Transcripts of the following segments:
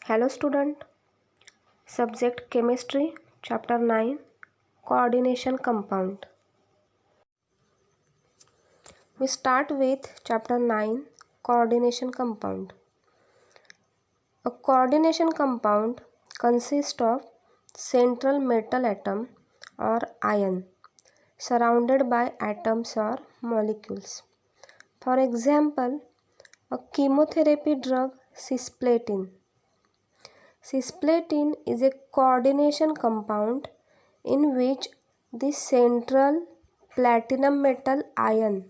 Hello student, subject chemistry, chapter 9, coordination compound. We start with chapter 9, coordination compound. A coordination compound consists of central metal atom or ion surrounded by atoms or molecules. For example, a chemotherapy drug cisplatin. Cisplatin is a coordination compound in which the central platinum metal ion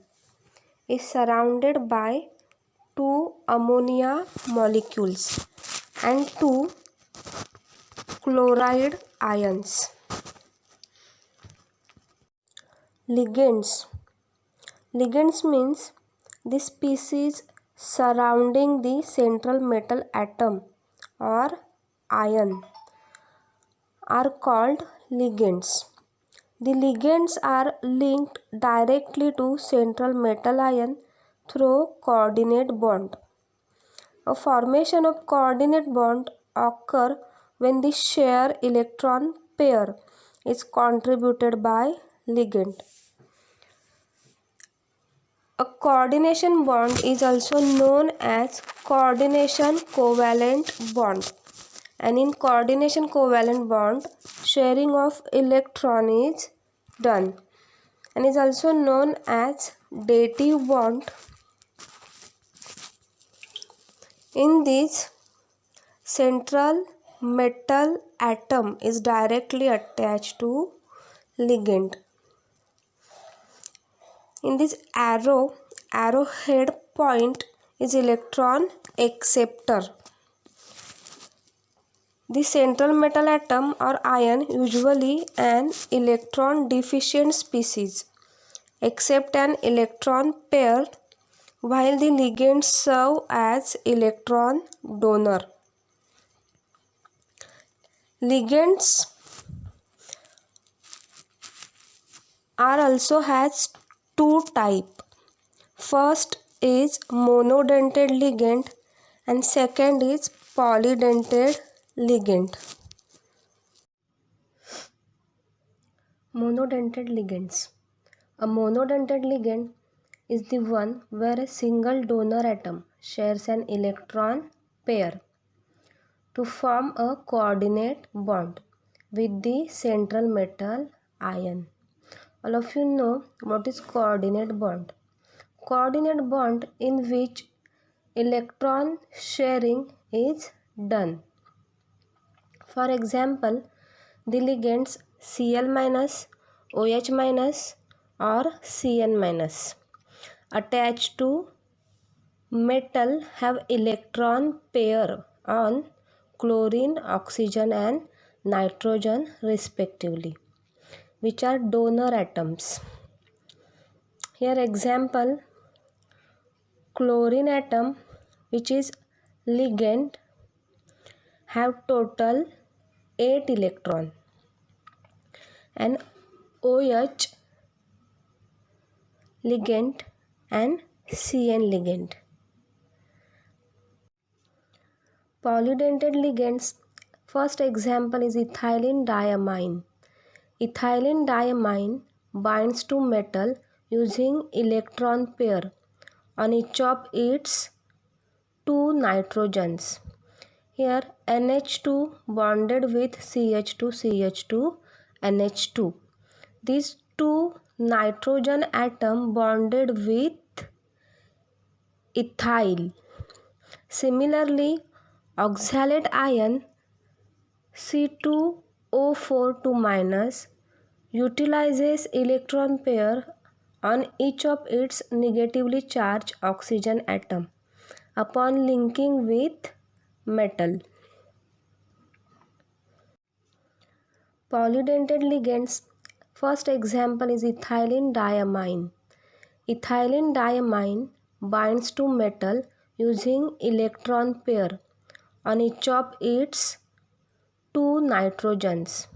is surrounded by two ammonia molecules and two chloride ions. Ligands. Ligands means the species surrounding the central metal atom or ion are called ligands. The ligands are linked directly to central metal ion through coordinate bond. A formation of coordinate bond occurs when the shared electron pair is contributed by ligand. A coordination bond is also known as coordination covalent bond. And in coordination covalent bond, sharing of electron is done and is also known as dative bond. In this, central metal atom is directly attached to ligand. In this arrowhead point is electron acceptor. The central metal atom or ion, usually an electron deficient species, accept an electron pair while the ligands serve as electron donor. Ligands are also has two types. First is monodentate ligand and second is polydentate ligand. Monodentate ligands. A monodentate ligand is the one where a single donor atom shares an electron pair to form a coordinate bond with the central metal ion. All of you know what is coordinate bond. Coordinate bond in which electron sharing is done. For example, the ligands Cl-, OH- or Cn- attached to metal have electron pair on chlorine, oxygen and nitrogen respectively, which are donor atoms. Here example, chlorine atom, which is ligand, have total 8 electron, and OH ligand and Cn ligand. Polydentate ligands, first example is ethylene diamine. Ethylene diamine binds to metal using electron pair on each of its two nitrogens. Here NH2 bonded with CH2 NH2. These two nitrogen atom bonded with ethyl. Similarly, oxalate ion C2O4 utilizes electron pair on each of its negatively charged oxygen atom upon linking with metal. Polydentate ligands, first example is ethylene diamine. Ethylene diamine binds to metal using electron pair on each of its two nitrogens.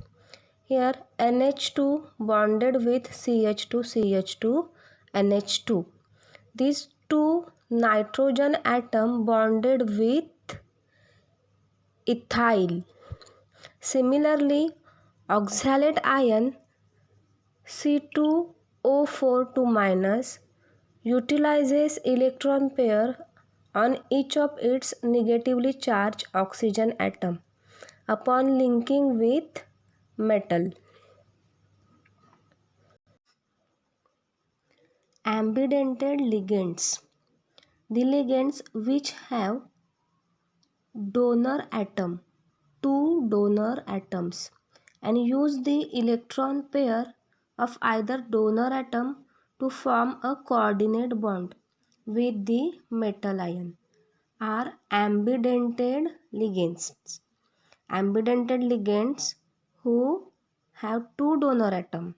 Here NH2 bonded with CH2 NH2. These two nitrogen atom bonded with ethyl. Similarly, oxalate ion C2O4 2- utilizes electron pair on each of its negatively charged oxygen atom upon linking with metal. Ambidentate ligands. The ligands which have donor atom, two donor atoms, and use the electron pair of either donor atom to form a coordinate bond with the metal ion are ambidentate ligands. Ambidentate ligands who have two donor atom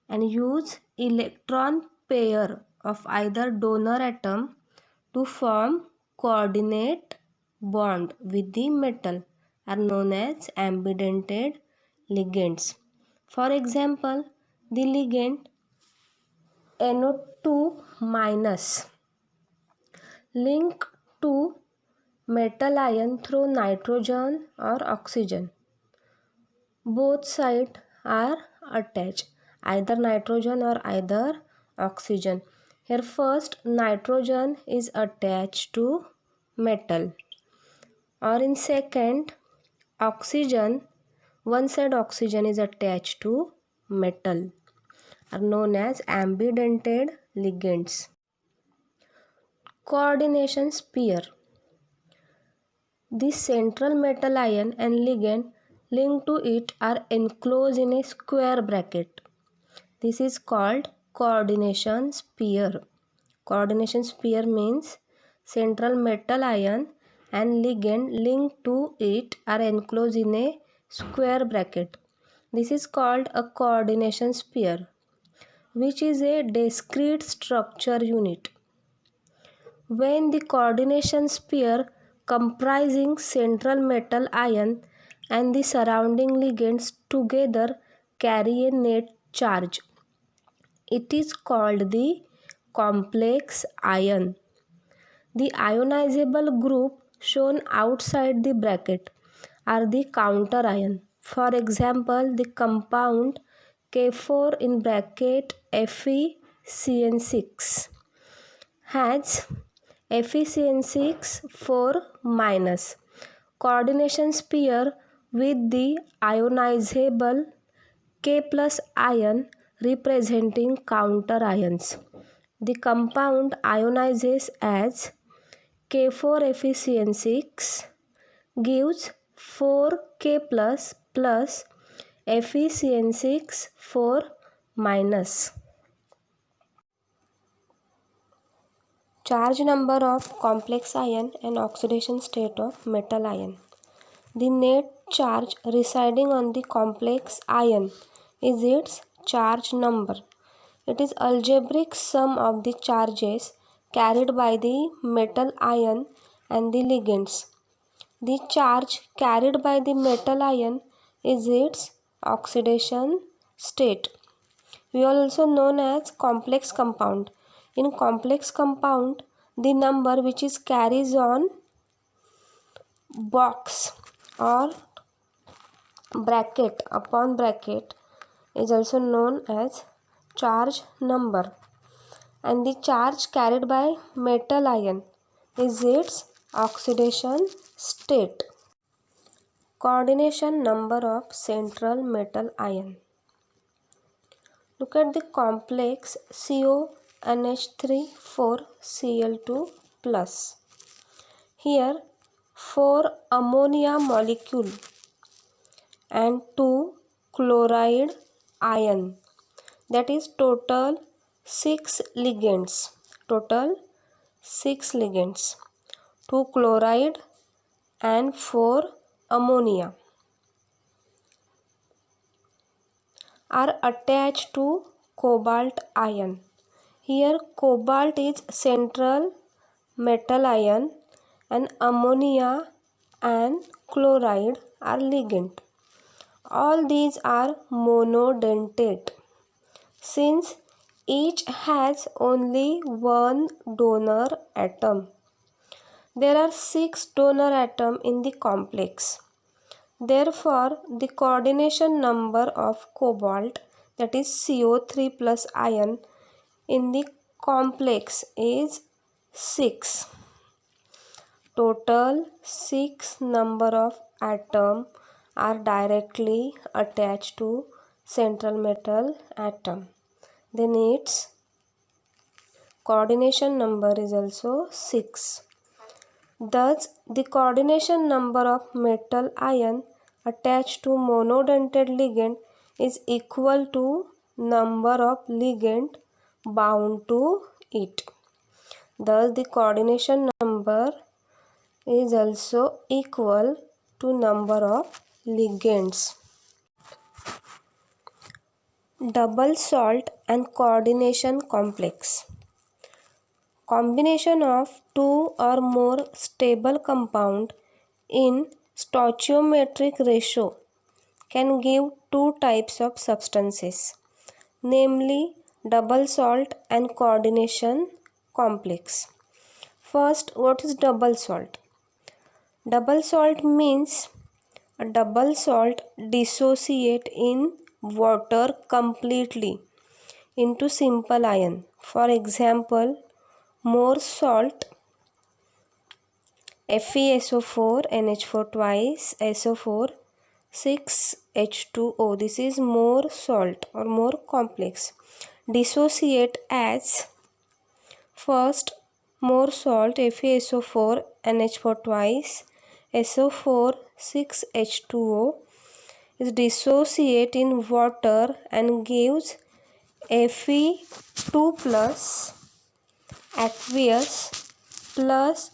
and use electron pair of either donor atom to form coordinate bond with the metal are known as ambidentate ligands. For example, the ligand NO2- link to metal ion through nitrogen or oxygen. Both sides are attached, either nitrogen or either oxygen. Here first nitrogen is attached to metal, or in second oxygen, one side oxygen is attached to metal, are known as ambidentate ligands. Coordination pair. The central metal ion and ligand linked to it are enclosed in a square bracket. This is called coordination pair. Coordination pair means central metal ion and ligand linked to it are enclosed in a square bracket. This is called a coordination pair, which is a discrete structure unit. When the coordination pair comprising central metal ion and the surrounding ligands together carry a net charge, it is called the complex ion. The ionizable group shown outside the bracket are the counter ion. For example, the compound K4 in bracket FeCN6 has FeCN6 4- coordination pair with the ionizable K+ ion representing counter ions. The compound ionizes as K4FeCN6 gives 4K+ plus FeCN6 4-. Charge number of complex ion and oxidation state of metal ion. The net charge residing on the complex ion is its charge number. It is algebraic sum of the charges carried by the metal ion and the ligands. The charge carried by the metal ion is its oxidation state. We are also known as complex compound. In complex compound, the number which is carries on box or bracket upon bracket is also known as charge number, and the charge carried by metal ion is its oxidation state. Coordination number of central metal ion. Look at the complex CONH3 4Cl2+. Here 4 ammonia molecule and 2 chloride ion, that is total 6 ligands. 2 chloride and 4 ammonia are attached to cobalt ion. Here cobalt is central metal ion and ammonia and chloride are ligand. All these are monodentate since each has only one donor atom. There are 6 donor atoms in the complex. Therefore, the coordination number of cobalt, that is CO3 plus ion, in the complex is 6. Total 6 number of atoms are directly attached to central metal atom. Then its coordination number is also 6. Thus, the coordination number of metal ion attached to monodentate ligand is equal to number of ligand bound to it. Thus, the coordination number is also equal to number of ligands. Double salt and coordination complex. Combination of two or more stable compound in stoichiometric ratio can give two types of substances, namely double salt and coordination complex. First, what is double salt? Double salt means a double salt dissociate in water completely into simple ion. For example, more salt FeSO4 NH4 twice SO4 6H2O. This is more salt or more complex. Dissociate as first more salt FeSO4 NH4 twice SO4 6H2O is dissociate in water and gives Fe2 plus aqueous plus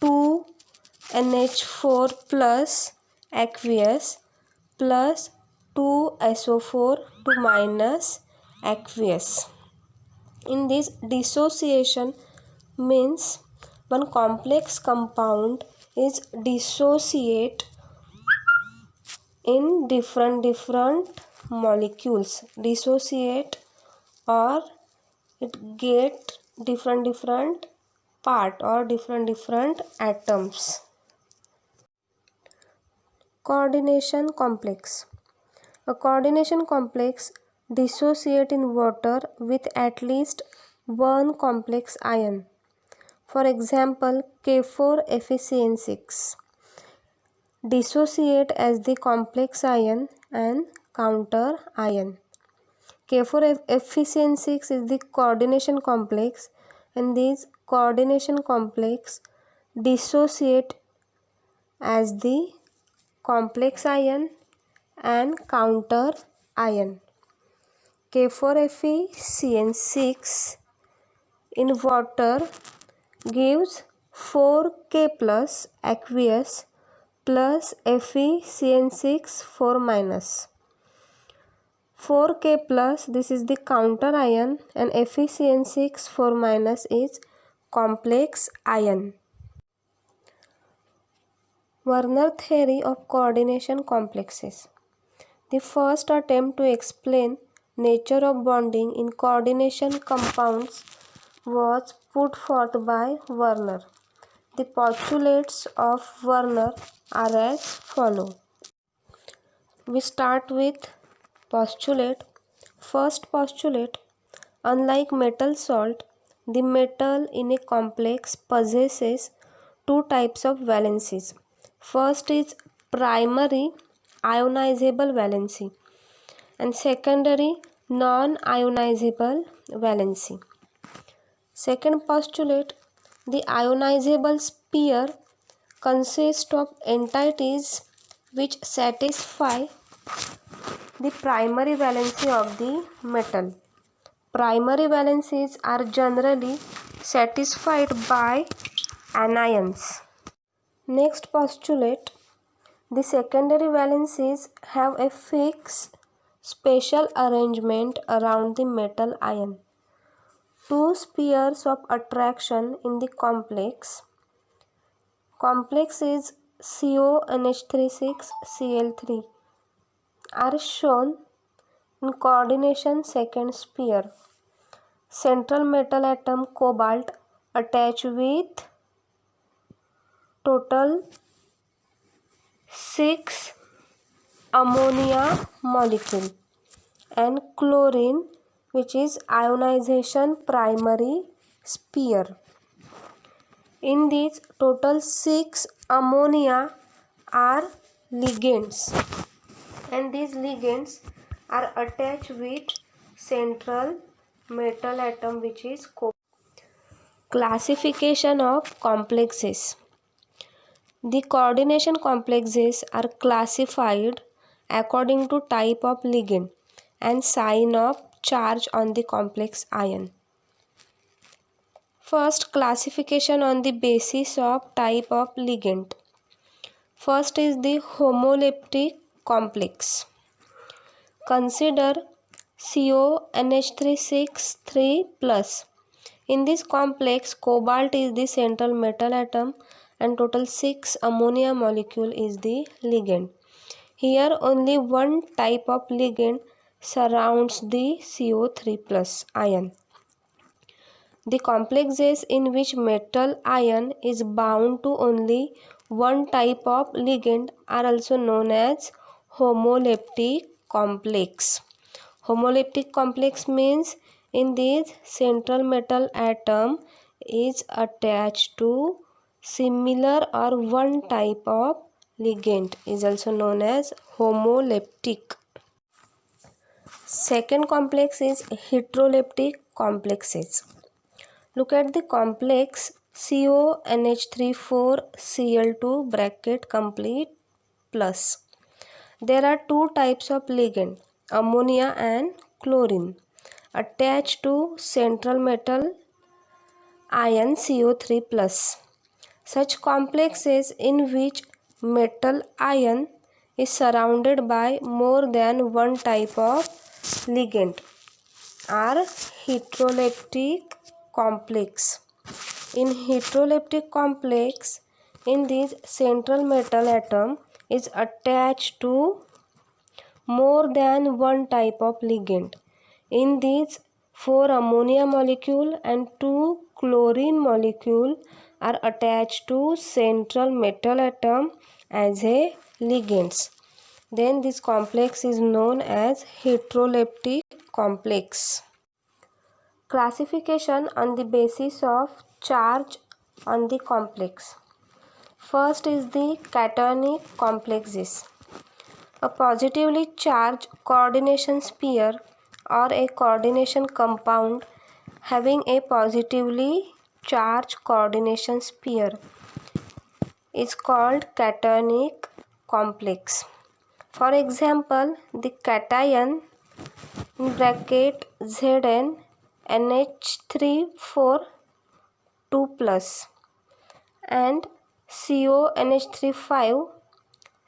2NH4 plus aqueous plus 2SO4 to minus aqueous. In this dissociation means one complex compound is dissociate in different molecules. Dissociate or it get different part or different atoms. Coordination complex. A coordination complex dissociate in water with at least one complex ion. For example, K4FeCN6 dissociate as the complex ion and counter ion. K4FeCN6 is the coordination complex, and these coordination complex dissociate as the complex ion and counter ion. K4FeCN6 in water gives 4K plus aqueous plus FeCN6 4 minus. 4K plus, this is the counter ion, and FeCN6 4 minus is complex ion. Werner theory of coordination complexes. The first attempt to explain nature of bonding in coordination compounds was put forth by Werner. The postulates of Werner are as follow. We start with postulate. First postulate: unlike metal salt, the metal in a complex possesses two types of valencies. First is primary ionizable valency and secondary non-ionizable valency. Second postulate: the ionizable sphere consists of entities which satisfy the primary valency of the metal. Primary valencies are generally satisfied by anions. Next postulate: the secondary valencies have a fixed spatial arrangement around the metal ion. Two spheres of attraction in the complex is CONH36Cl3 are shown in coordination second sphere. Central metal atom cobalt attached with total 6 ammonia molecule and chlorine, which is ionization primary sphere. In these total 6 ammonia are ligands, and these ligands are attached with central metal atom, which is classification of complexes. The coordination complexes are classified according to type of ligand and sign of charge on the complex ion. First, classification on the basis of type of ligand. First is the homoleptic complex. Consider CONH3 6 3+. In this complex, cobalt is the central metal atom and total 6 ammonia molecule is the ligand. Here only one type of ligand surrounds the CO3+ ion. The complexes in which metal ion is bound to only one type of ligand are also known as homoleptic complex. Homoleptic complex means in this central metal atom is attached to similar or one type of ligand is also known as homoleptic. Second complex is heteroleptic complexes. Look at the complex CONH3 4Cl2 bracket complete plus. There are two types of ligand, ammonia and chlorine, attached to central metal ion CO3+. Such complexes in which metal ion is surrounded by more than one type of ligand are heteroleptic complex. In heteroleptic complex, in this central metal atom is attached to more than one type of ligand. In these 4 ammonia molecule and 2 chlorine molecule are attached to central metal atom as a ligands. Then this complex is known as heteroleptic complex. Classification on the basis of charge on the complex. First is the cationic complexes. A positively charged coordination sphere or a coordination compound having a positively charged coordination sphere is called cationic complex. For example, the cation in bracket Zn NH3 4 2+ and CONH3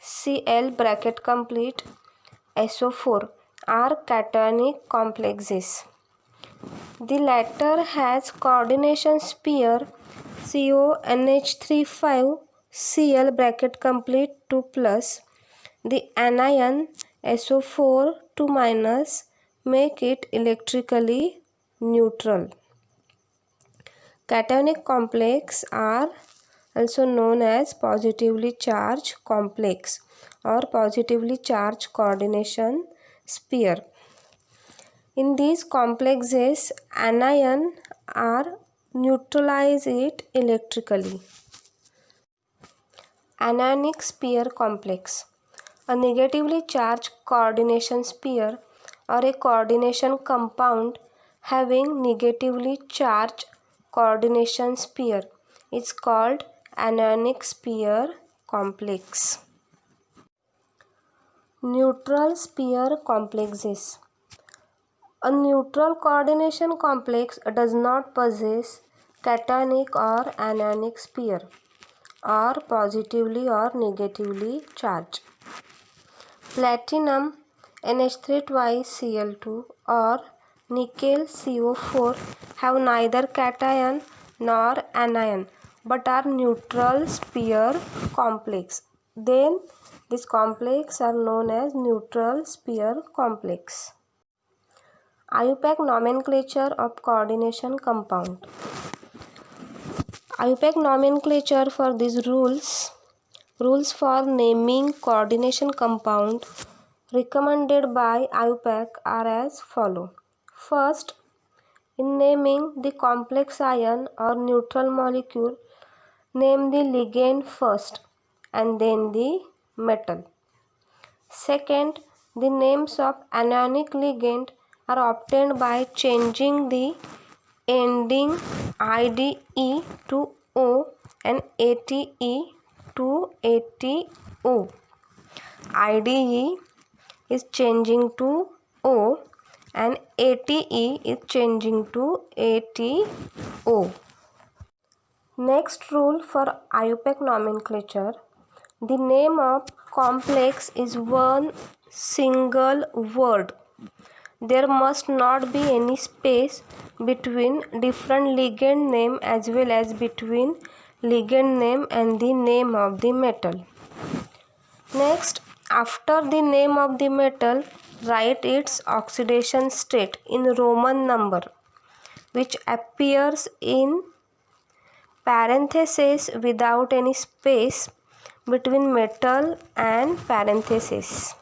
5Cl bracket complete SO4 are cationic complexes. The latter has coordination sphere CONH3 5Cl bracket complete 2+. The anion SO4 2- make it electrically neutral. Cationic complex are also known as positively charged complex or positively charged coordination sphere. In these complexes, anion are neutralize it electrically. Anionic sphere complex. A negatively charged coordination sphere or a coordination compound having negatively charged coordination sphere is called anionic sphere complex. Neutral sphere complexes. A neutral coordination complex does not possess cationic or anionic sphere or positively or negatively charged. Platinum NH3 twice Cl2 or nickel CO4 have neither cation nor anion but are neutral sphere complex. Then this complex are known as neutral sphere complex. IUPAC nomenclature of coordination compound. IUPAC nomenclature for these rules for naming coordination compound recommended by IUPAC are as follow. First, in naming the complex ion or neutral molecule, name the ligand first and then the metal. Second, the names of anionic ligand are obtained by changing the ending IDE to O and ATE to ATO. IDE is changing to O and ATE is changing to ATO. Next rule for IUPAC nomenclature: the name of complex is one single word. There must not be any space between different ligand name as well as between ligand name and the name of the metal. Next, after the name of the metal, write its oxidation state in Roman number, which appears in parentheses without any space between metal and parentheses.